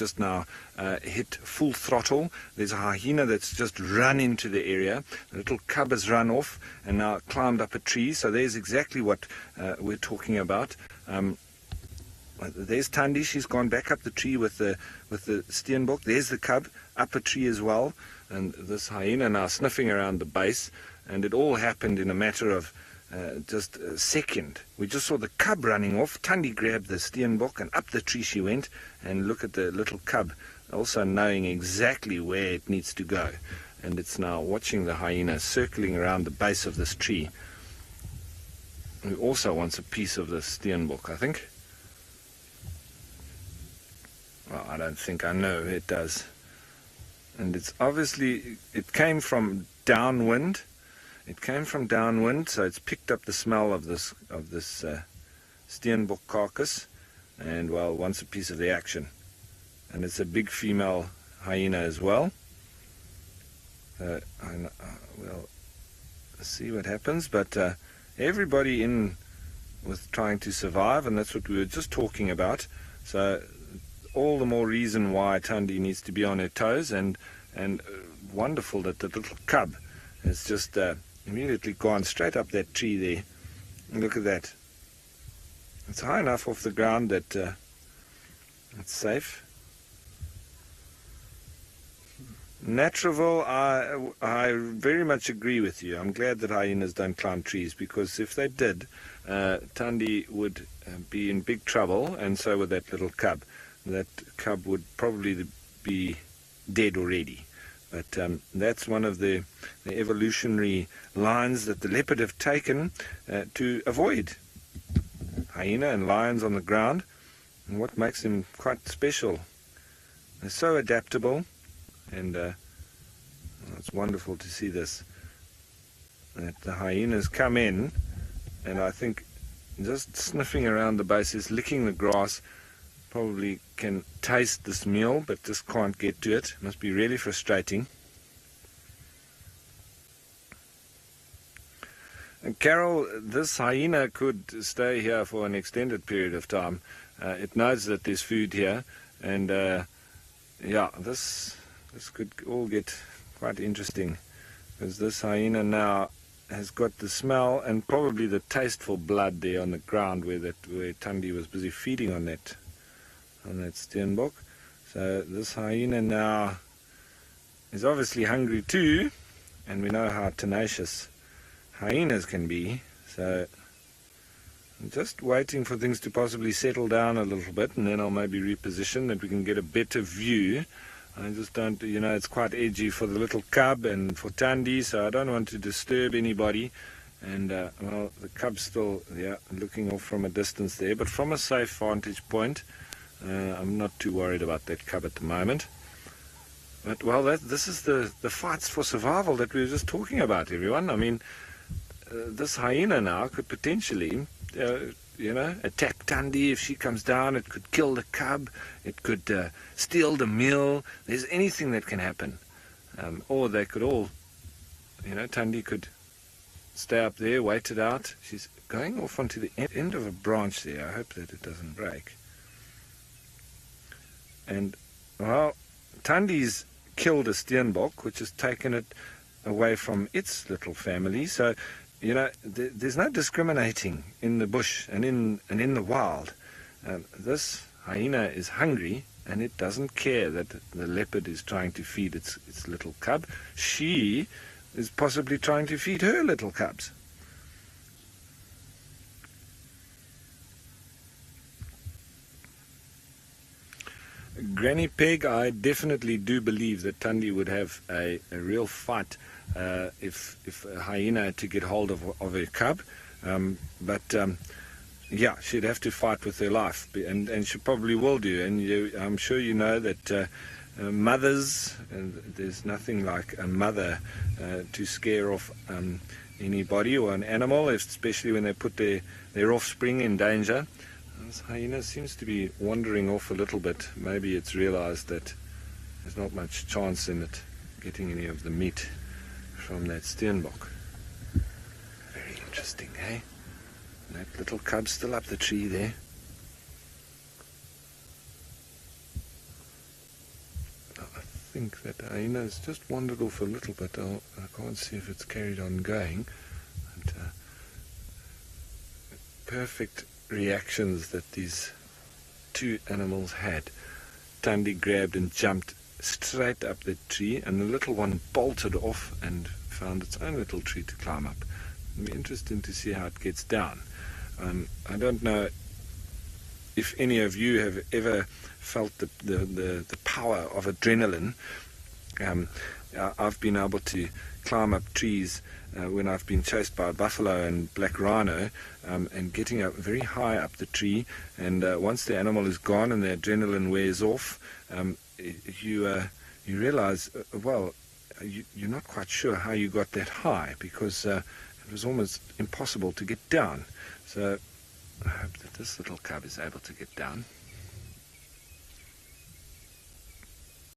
just now hit full throttle. There's a hyena that's just run into the area. The little cub has run off and now climbed up a tree. So there's exactly what we're talking about. There's Thandi. She's gone back up the tree with the steenbok. There's the cub up a tree as well. And this hyena now sniffing around the base. And it all happened in a matter of just a second. We just saw the cub running off. Thandi grabbed the steenbok and up the tree she went. And look at the little cub, also knowing exactly where it needs to go. And it's now watching the hyena circling around the base of this tree. It also wants a piece of the steenbok, I think. Well, I don't think, I know it does. And it's obviously, it came from downwind. It came from downwind, so it's picked up the smell of this steenbok carcass, and well, wants a piece of the action. And it's a big female hyena as well. We'll see what happens, but everybody in with trying to survive, and that's what we were just talking about. So all the more reason why Thandi needs to be on her toes, and wonderful that the little cub has just immediately gone straight up that tree there. And look at that. It's high enough off the ground that it's safe. Natureville, I very much agree with you. I'm glad that hyenas don't climb trees, because if they did, Thandi would be in big trouble, and so would that little cub. That cub would probably be dead already. But that's one of the evolutionary lines that the leopard have taken to avoid hyena and lions on the ground, and what makes them quite special. They're so adaptable, and it's wonderful to see this, that the hyenas come in, and I think just sniffing around the bases, licking the grass, probably can taste this meal, but just can't get to it. Must be really frustrating. And Carol, this hyena could stay here for an extended period of time. It knows that there's food here, and yeah, this could all get quite interesting, because this hyena now has got the smell and probably the taste for blood there on the ground where Thandi was busy feeding on that steenbok. So this hyena now is obviously hungry too, and we know how tenacious hyenas can be. So I'm just waiting for things to possibly settle down a little bit, and then I'll maybe reposition that we can get a better view. I just don't, it's quite edgy for the little cub and for Thandi, so I don't want to disturb anybody. And well, the cub's still looking off from a distance there, but from a safe vantage point, I'm not too worried about that cub at the moment. But, well, this is the fights for survival that we were just talking about, everyone. I mean, this hyena now could potentially, attack Thandi if she comes down. It could kill the cub. It could steal the meal. There's anything that can happen. Or they could all, Thandi could stay up there, wait it out. She's going off onto the end of a branch there. I hope that it doesn't break. And, well, Thandi's killed a steenbok, which has taken it away from its little family. So, there's no discriminating in the bush and in the wild. This hyena is hungry, and it doesn't care that the leopard is trying to feed its little cub. She is possibly trying to feed her little cubs. Granny Peg, I definitely do believe that Thandi would have a real fight if a hyena had to get hold of her cub. Yeah, she'd have to fight with her life, and she probably will do. And I'm sure you know that mothers, and there's nothing like a mother to scare off anybody or an animal, especially when they put their offspring in danger. This hyena seems to be wandering off a little bit. Maybe it's realized that there's not much chance in it getting any of the meat from that steenbok. Very interesting, eh? That little cub's still up the tree there. think that hyena's just wandered off a little bit. I can't see if it's carried on going. But, perfect reactions that these two animals had. Thandi grabbed and jumped straight up the tree, and the little one bolted off and found its own little tree to climb up. It'll be interesting to see how it gets down. I don't know if any of you have ever felt the power of adrenaline. I've been able to climb up trees when I've been chased by a buffalo and black rhino, and getting up very high up the tree, and once the animal is gone and the adrenaline wears off, you realize, you're not quite sure how you got that high, because it was almost impossible to get down. So I hope that this little cub is able to get down.